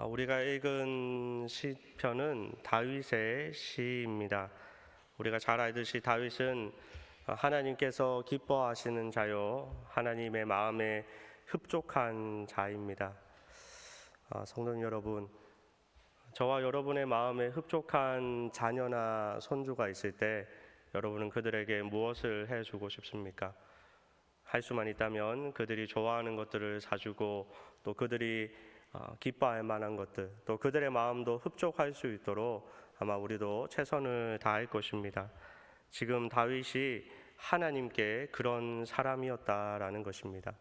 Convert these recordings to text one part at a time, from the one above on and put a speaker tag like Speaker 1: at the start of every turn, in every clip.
Speaker 1: 우리가 읽은 시편은 다윗의 시입니다. 우리가 잘 알듯이 다윗은 하나님께서 기뻐하시는 자요, 하나님의 마음에 흡족한 자입니다. 성도 여러분, 저와 여러분의 마음에 흡족한 자녀나 손주가 있을 때 여러분은 그들에게 무엇을 해주고 싶습니까? 할 수만 있다면 그들이 좋아하는 것들을 사주고, 또 그들이 기뻐할 만한 것들, 또 그들의 마음도 흡족할 수 있도록 아마 우리도 최선을 다할 것입니다. 지금 다윗이 하나님께 그런 사람이었다라는 것입니다.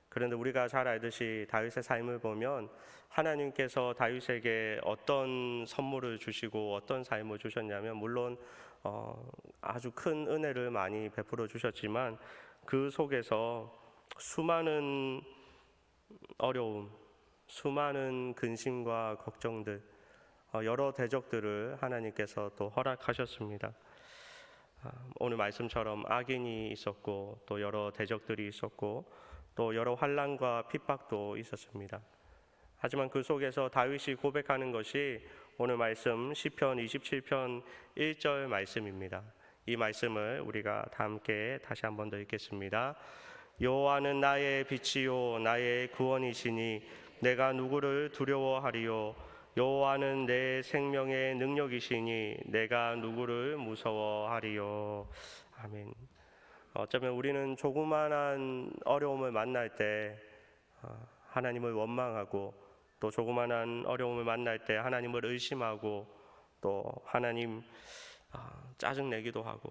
Speaker 1: 그런데 우리가 잘 알듯이 다윗의 삶을 보면 하나님께서 다윗에게 어떤 선물을 주시고 어떤 삶을 주셨냐면, 물론 아주 큰 은혜를 많이 베풀어 주셨지만 그 속에서 수많은 어려움, 수많은 근심과 걱정들, 여러 대적들을 하나님께서 또 허락하셨습니다. 오늘 말씀처럼 악인이 있었고, 또 여러 대적들이 있었고, 또 여러 환난과 핍박도 있었습니다. 하지만 그 속에서 다윗이 고백하는 것이 오늘 말씀 시편 27편 1절 말씀입니다. 이 말씀을 우리가 다 함께 다시 한 번 더 읽겠습니다. 여호와는 나의 빛이요 나의 구원이시니 내가 누구를 두려워하리요. 여호와는 내 생명의 능력이시니 내가 누구를 무서워하리요. 아멘. 어쩌면 우리는 조그만한 어려움을 만날 때 하나님을 원망하고, 또 조그만한 어려움을 만날 때 하나님을 의심하고, 또 하나님 짜증내기도 하고,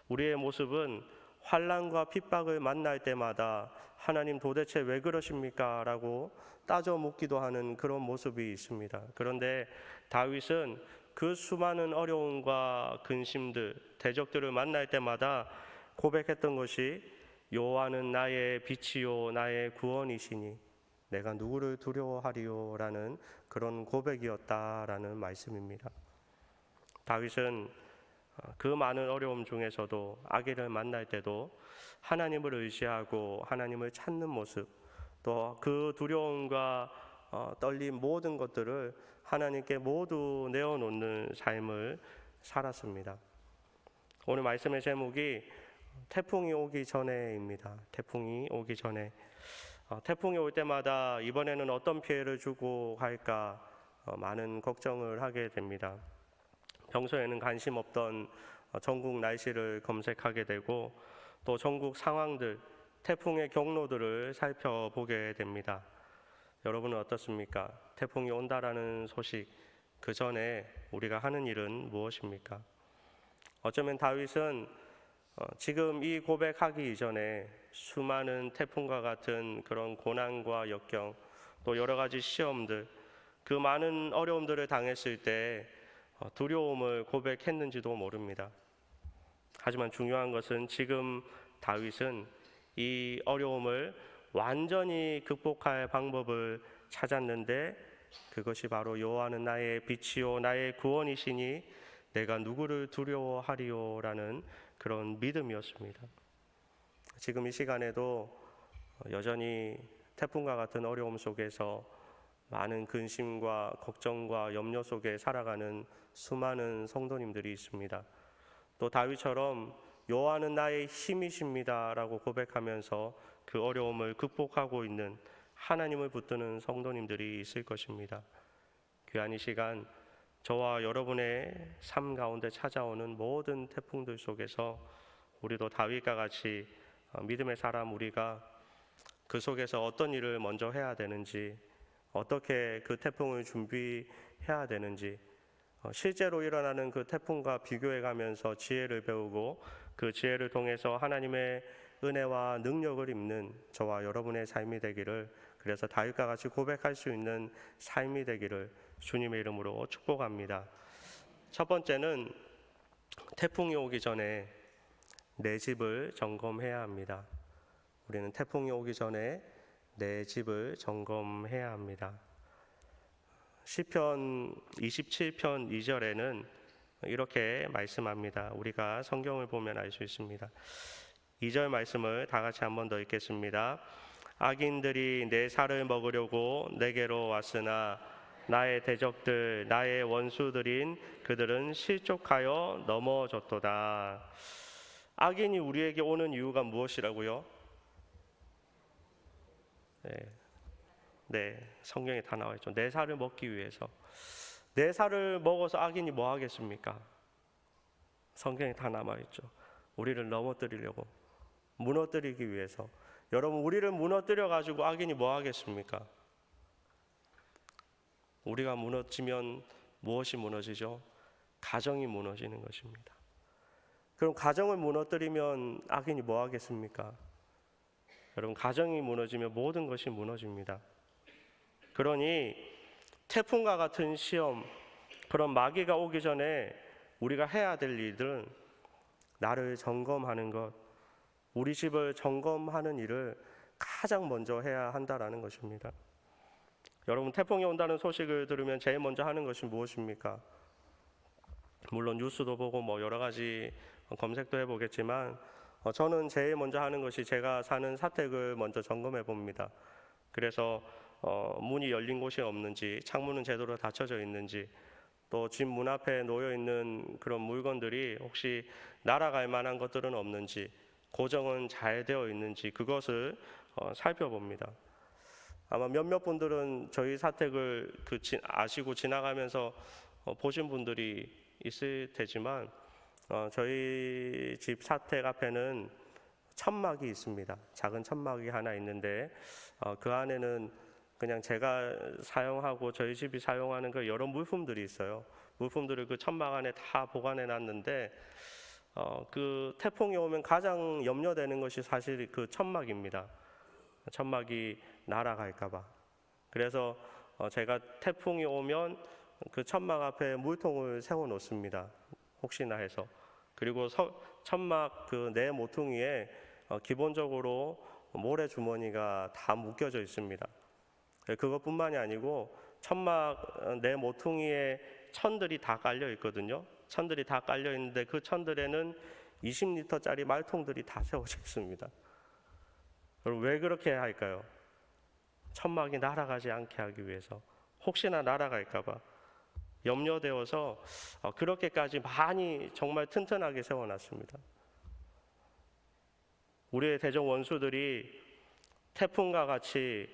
Speaker 1: 우리의 모습은 환난과 핍박을 만날 때마다 하나님 도대체 왜 그러십니까? 라고 따져 묻기도 하는 그런 모습이 있습니다. 그런데 다윗은 그 수많은 어려움과 근심들, 대적들을 만날 때마다 고백했던 것이 여호와는 나의 빛이요 나의 구원이시니 내가 누구를 두려워하리요 라는 그런 고백이었다라는 말씀입니다. 다윗은 그 많은 어려움 중에서도, 악인을 만날 때도 하나님을 의지하고 하나님을 찾는 모습, 또 그 두려움과 떨림 모든 것들을 하나님께 모두 내어놓는 삶을 살았습니다. 오늘 말씀의 제목이 태풍이 오기 전에입니다. 태풍이 오기 전에. 태풍이 올 때마다 이번에는 어떤 피해를 주고 갈까 많은 걱정을 하게 됩니다. 평소에는 관심 없던 전국 날씨를 검색하게 되고, 또 전국 상황들, 태풍의 경로들을 살펴보게 됩니다. 여러분은 어떻습니까? 태풍이 온다라는 소식, 그 전에 우리가 하는 일은 무엇입니까? 어쩌면 다윗은 지금 이 고백하기 이전에 수많은 태풍과 같은 그런 고난과 역경, 또 여러 가지 시험들, 그 많은 어려움들을 당했을 때 두려움을 고백했는지도 모릅니다. 하지만 중요한 것은 지금 다윗은 이 어려움을 완전히 극복할 방법을 찾았는데, 그것이 바로 여호와는 나의 빛이요 나의 구원이시니 내가 누구를 두려워하리요 라는 그런 믿음이었습니다. 지금 이 시간에도 여전히 태풍과 같은 어려움 속에서 많은 근심과 걱정과 염려 속에 살아가는 수많은 성도님들이 있습니다. 또 다윗처럼 여호와는 나의 힘이십니다 라고 고백하면서 그 어려움을 극복하고 있는, 하나님을 붙드는 성도님들이 있을 것입니다. 귀한 이 시간, 저와 여러분의 삶 가운데 찾아오는 모든 태풍들 속에서 우리도 다윗과 같이 믿음의 사람 우리가 그 속에서 어떤 일을 먼저 해야 되는지, 어떻게 그 태풍을 준비해야 되는지, 실제로 일어나는 그 태풍과 비교해 가면서 지혜를 배우고, 그 지혜를 통해서 하나님의 은혜와 능력을 입는 저와 여러분의 삶이 되기를, 그래서 다윗과 같이 고백할 수 있는 삶이 되기를 주님의 이름으로 축복합니다. 첫 번째는 태풍이 오기 전에 내 집을 점검해야 합니다. 우리는 태풍이 오기 전에 내 집을 점검해야 합니다. 시편 27편 2절에는 이렇게 말씀합니다. 우리가 성경을 보면 알 수 있습니다. 2절 말씀을 다 같이 한 번 더 읽겠습니다. 악인들이 내 살을 먹으려고 내게로 왔으나 나의 대적들, 나의 원수들인 그들은 실족하여 넘어졌도다. 악인이 우리에게 오는 이유가 무엇이라고요? 네, 성경에 다 나와 있죠. 내 살을 먹기 위해서. 내 살을 먹어서 악인이 뭐 하겠습니까? 성경에 다 남아 있죠. 우리를 넘어뜨리려고, 무너뜨리기 위해서. 여러분, 우리를 무너뜨려 가지고 악인이 뭐 하겠습니까? 우리가 무너지면 무엇이 무너지죠? 가정이 무너지는 것입니다. 그럼 가정을 무너뜨리면 악인이 뭐 하겠습니까? 여러분, 가정이 무너지면 모든 것이 무너집니다. 그러니 태풍과 같은 시험, 그런 마귀가 오기 전에 우리가 해야 될 일들은 나를 점검하는 것, 우리 집을 점검하는 일을 가장 먼저 해야 한다라는 것입니다. 여러분, 태풍이 온다는 소식을 들으면 제일 먼저 하는 것이 무엇입니까? 물론 뉴스도 보고 뭐 여러 가지 검색도 해보겠지만 저는 제일 먼저 하는 것이 제가 사는 사택을 먼저 점검해 봅니다. 그래서 문이 열린 곳이 없는지, 창문은 제대로 닫혀져 있는지, 또 집 문 앞에 놓여 있는 그런 물건들이 혹시 날아갈 만한 것들은 없는지, 고정은 잘 되어 있는지 그것을 살펴봅니다. 아마 몇몇 분들은 저희 사택을 아시고 지나가면서 보신 분들이 있을 테지만 저희 집 사택 앞에는 천막이 있습니다. 작은 천막이 하나 있는데 그 안에는 그냥 제가 사용하고 저희 집이 사용하는 그 여러 물품들이 있어요. 물품들을 그 천막 안에 다 보관해 놨는데 그 태풍이 오면 가장 염려되는 것이 사실 그 천막입니다. 천막이 날아갈까 봐. 그래서 제가 태풍이 오면 그 천막 앞에 물통을 세워 놓습니다. 혹시나 해서. 그리고 천막 그 내 모퉁이에 기본적으로 모래 주머니가 다 묶여져 있습니다. 그것뿐만이 아니고 천막 내 모퉁이에 천들이 다 깔려 있거든요. 천들이 다 깔려 있는데 그 천들에는 20리터짜리 말통들이 다 세워져 있습니다. 그럼 왜 그렇게 할까요? 천막이 날아가지 않게 하기 위해서, 혹시나 날아갈까 봐 염려되어서 그렇게까지 많이 정말 튼튼하게 세워놨습니다. 우리의 대적 원수들이 태풍과 같이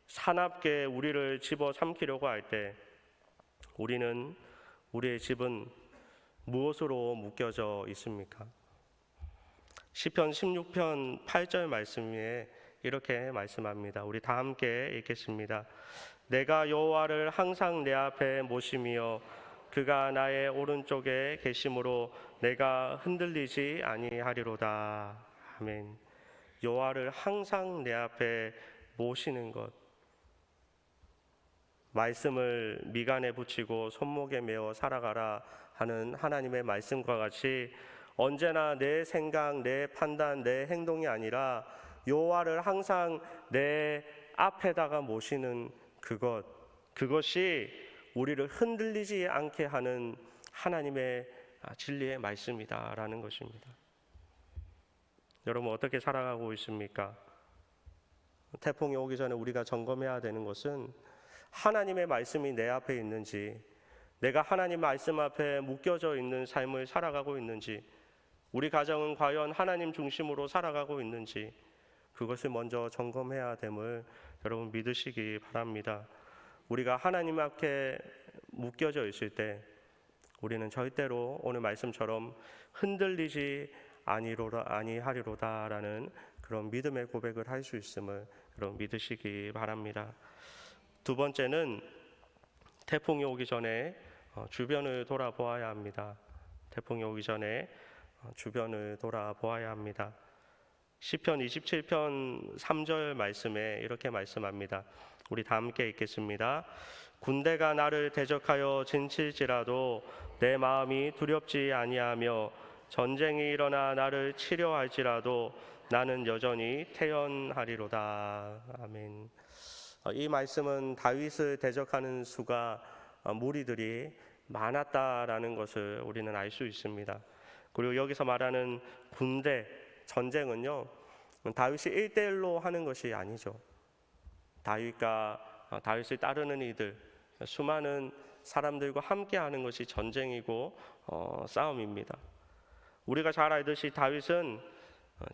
Speaker 1: 사납게 우리를 집어삼키려고 할 때 우리의 집은 무엇으로 묶여져 있습니까? 시편 16편 8절 말씀에 이렇게 말씀합니다. 우리 다 함께 읽겠습니다. 내가 여호와를 항상 내 앞에 모시며 그가 나의 오른쪽에 계심으로 내가 흔들리지 아니하리로다. 아멘. 여호와를 항상 내 앞에 모시는 것, 말씀을 미간에 붙이고 손목에 메어 살아가라 하는 하나님의 말씀과 같이 언제나 내 생각, 내 판단, 내 행동이 아니라 여호와를 항상 내 앞에다가 모시는 그것이 우리를 흔들리지 않게 하는 하나님의 진리의 말씀이다라는 것입니다. 여러분, 어떻게 살아가고 있습니까? 태풍이 오기 전에 우리가 점검해야 되는 것은 하나님의 말씀이 내 앞에 있는지, 내가 하나님 말씀 앞에 묶여져 있는 삶을 살아가고 있는지, 우리 가정은 과연 하나님 중심으로 살아가고 있는지, 그것을 먼저 점검해야 됨을 여러분 믿으시기 바랍니다. 우리가 하나님 앞에 묶여져 있을 때 우리는 절대로 오늘 말씀처럼 흔들리지 아니하리로다라는 그런 믿음의 고백을 할 수 있음을 여러분 믿으시기 바랍니다. 두 번째는 태풍이 오기 전에 주변을 돌아보아야 합니다. 태풍이 오기 전에 주변을 돌아보아야 합니다. 시편 27편 3절 말씀에 이렇게 말씀합니다. 우리 다 함께 읽겠습니다. 군대가 나를 대적하여 진칠지라도 내 마음이 두렵지 아니하며 전쟁이 일어나 나를 치려 할지라도 나는 여전히 태연하리로다. 아멘. 이 말씀은 다윗을 대적하는 수가 무리들이 많았다라는 것을 우리는 알 수 있습니다. 그리고 여기서 말하는 군대, 전쟁은요, 다윗이 1대1로 하는 것이 아니죠. 다윗을 따르는 이들, 수많은 사람들과 함께하는 것이 전쟁이고 싸움입니다. 우리가 잘 알듯이 다윗은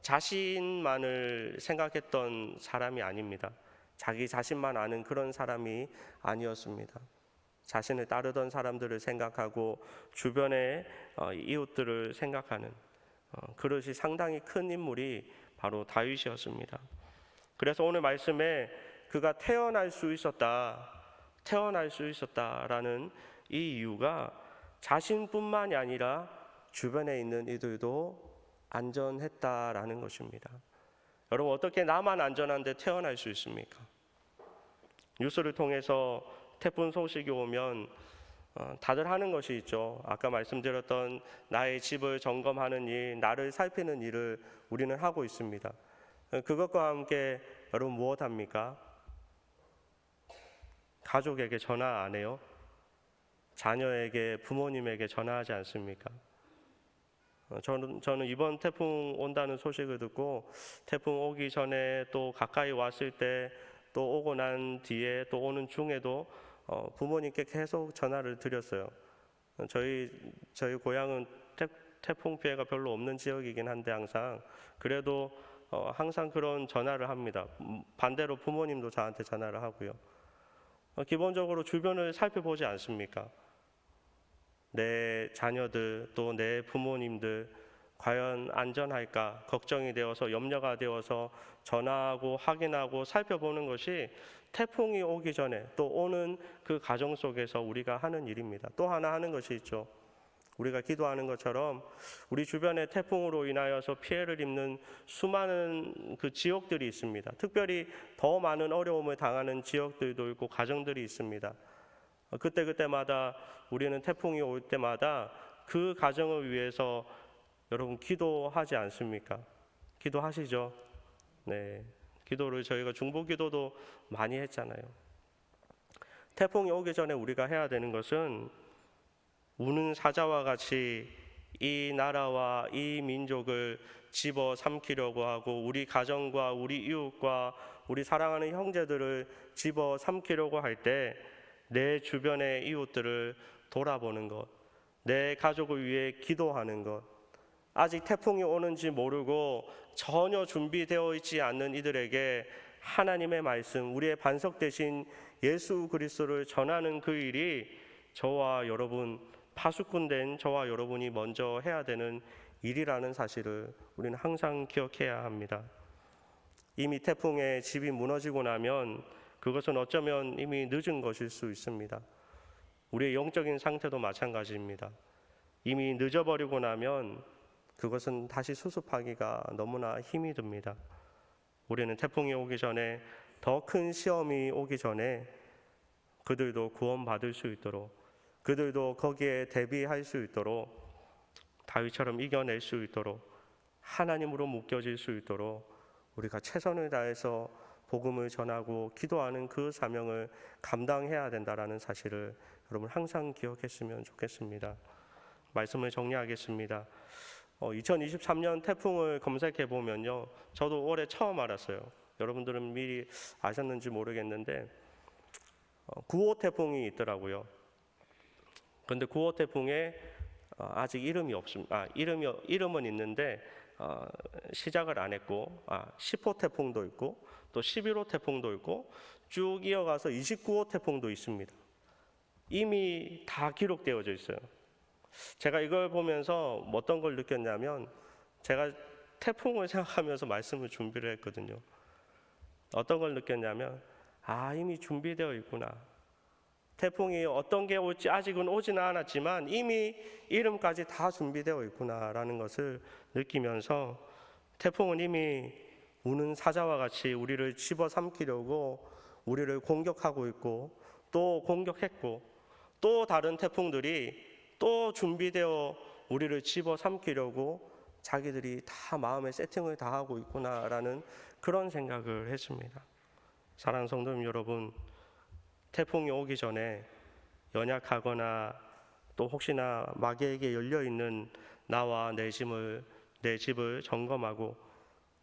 Speaker 1: 자신만을 생각했던 사람이 아닙니다. 자기 자신만 아는 그런 사람이 아니었습니다. 자신을 따르던 사람들을 생각하고 주변의 이웃들을 생각하는 그릇이 상당히 큰 인물이 바로 다윗이었습니다. 그래서 오늘 말씀에 그가 태어날 수 있었다라는 이 이유가 자신뿐만이 아니라 주변에 있는 이들도 안전했다라는 것입니다. 여러분, 어떻게 나만 안전한데 태어날 수 있습니까? 뉴스를 통해서 태풍 소식이 오면 다들 하는 것이 있죠. 아까 말씀드렸던 나의 집을 점검하는 일, 나를 살피는 일을 우리는 하고 있습니다. 그것과 함께 여러분 무엇합니까? 가족에게 전화 안 해요? 자녀에게, 부모님에게 전화하지 않습니까? 저는 이번 태풍 온다는 소식을 듣고 태풍 오기 전에 또 가까이 왔을 때 또 오고 난 뒤에 또 오는 중에도 부모님께 계속 전화를 드렸어요. 저희 고향은 태풍 피해가 별로 없는 지역이긴 한데 그래도 항상 그런 전화를 합니다. 반대로 부모님도 저한테 전화를 하고요. 기본적으로 주변을 살펴보지 않습니까? 내 자녀들 또 내 부모님들 과연 안전할까 걱정이 되어서 염려가 되어서 전화하고 확인하고 살펴보는 것이 태풍이 오기 전에 또 오는 그 과정 속에서 우리가 하는 일입니다. 또 하나 하는 것이 있죠. 우리가 기도하는 것처럼 우리 주변에 태풍으로 인하여서 피해를 입는 수많은 그 지역들이 있습니다. 특별히 더 많은 어려움을 당하는 지역들도 있고 가정들이 있습니다. 그때마다 우리는 태풍이 올 때마다 그 가정을 위해서 여러분 기도하지 않습니까? 기도하시죠? 네, 기도를 저희가 중보기도도 많이 했잖아요. 태풍이 오기 전에 우리가 해야 되는 것은 우는 사자와 같이 이 나라와 이 민족을 집어삼키려고 하고 우리 가정과 우리 이웃과 우리 사랑하는 형제들을 집어삼키려고 할 때 내 주변의 이웃들을 돌아보는 것, 내 가족을 위해 기도하는 것, 아직 태풍이 오는지 모르고 전혀 준비되어 있지 않는 이들에게 하나님의 말씀, 우리의 반석 되신 예수 그리스도를 전하는 그 일이 저와 여러분, 파수꾼된 저와 여러분이 먼저 해야 되는 일이라는 사실을 우리는 항상 기억해야 합니다. 이미 태풍에 집이 무너지고 나면 그것은 어쩌면 이미 늦은 것일 수 있습니다. 우리의 영적인 상태도 마찬가지입니다. 이미 늦어버리고 나면 그것은 다시 수습하기가 너무나 힘이 듭니다. 우리는 태풍이 오기 전에 더 큰 시험이 오기 전에 그들도 구원받을 수 있도록 그들도 거기에 대비할 수 있도록 다윗처럼 이겨낼 수 있도록 하나님으로 묶여질 수 있도록 우리가 최선을 다해서 복음을 전하고 기도하는 그 사명을 감당해야 된다라는 사실을 여러분 항상 기억했으면 좋겠습니다. 말씀을 정리하겠습니다. 2023년 태풍을 검색해 보면요, 저도 올해 처음 알았어요. 여러분들은 미리 아셨는지 모르겠는데 9호 태풍이 있더라고요. 그런데 9호 태풍에 아직 이름이 없습니다. 이름은 있는데 시작을 안 했고 10호 태풍도 있고 또 11호 태풍도 있고 쭉 이어가서 29호 태풍도 있습니다. 이미 다 기록되어져 있어요. 제가 이걸 보면서 어떤 걸 느꼈냐면 제가 태풍을 생각하면서 말씀을 준비를 했거든요. 어떤 걸 느꼈냐면 이미 준비되어 있구나. 태풍이 어떤 게 올지 아직은 오지는 않았지만 이미 이름까지 다 준비되어 있구나라는 것을 느끼면서 태풍은 이미 우는 사자와 같이 우리를 집어삼키려고 우리를 공격하고 있고 또 공격했고 또 다른 태풍들이 또 준비되어 우리를 집어삼키려고 자기들이 다 마음의 세팅을 다 하고 있구나라는 그런 생각을 했습니다. 사랑하는 성도님 여러분, 태풍이 오기 전에 연약하거나 또 혹시나 마귀에게 열려있는 나와 내 집을 점검하고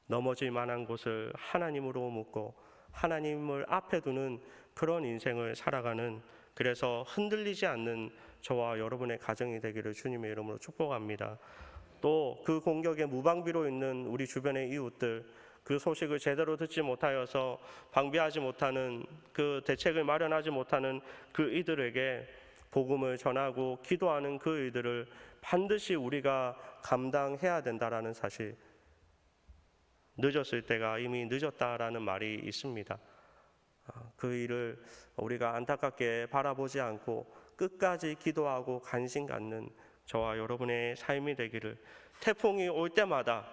Speaker 1: 넘어질 만한 곳을 하나님으로 묻고 하나님을 앞에 두는 그런 인생을 살아가는, 그래서 흔들리지 않는 저와 여러분의 가정이 되기를 주님의 이름으로 축복합니다. 또 그 공격에 무방비로 있는 우리 주변의 이웃들, 그 소식을 제대로 듣지 못하여서 방비하지 못하는, 그 대책을 마련하지 못하는 그 이들에게 복음을 전하고 기도하는 그 일들을 반드시 우리가 감당해야 된다라는 사실, 늦었을 때가 이미 늦었다라는 말이 있습니다. 그 일을 우리가 안타깝게 바라보지 않고 끝까지 기도하고 관심 갖는 저와 여러분의 삶이 되기를, 태풍이 올 때마다,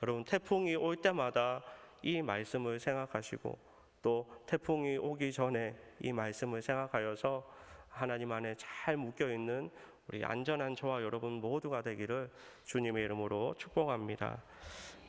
Speaker 1: 여러분 태풍이 올 때마다 이 말씀을 생각하시고 또 태풍이 오기 전에 이 말씀을 생각하여서 하나님 안에 잘 묶여있는 우리 안전한 저와 여러분 모두가 되기를 주님의 이름으로 축복합니다.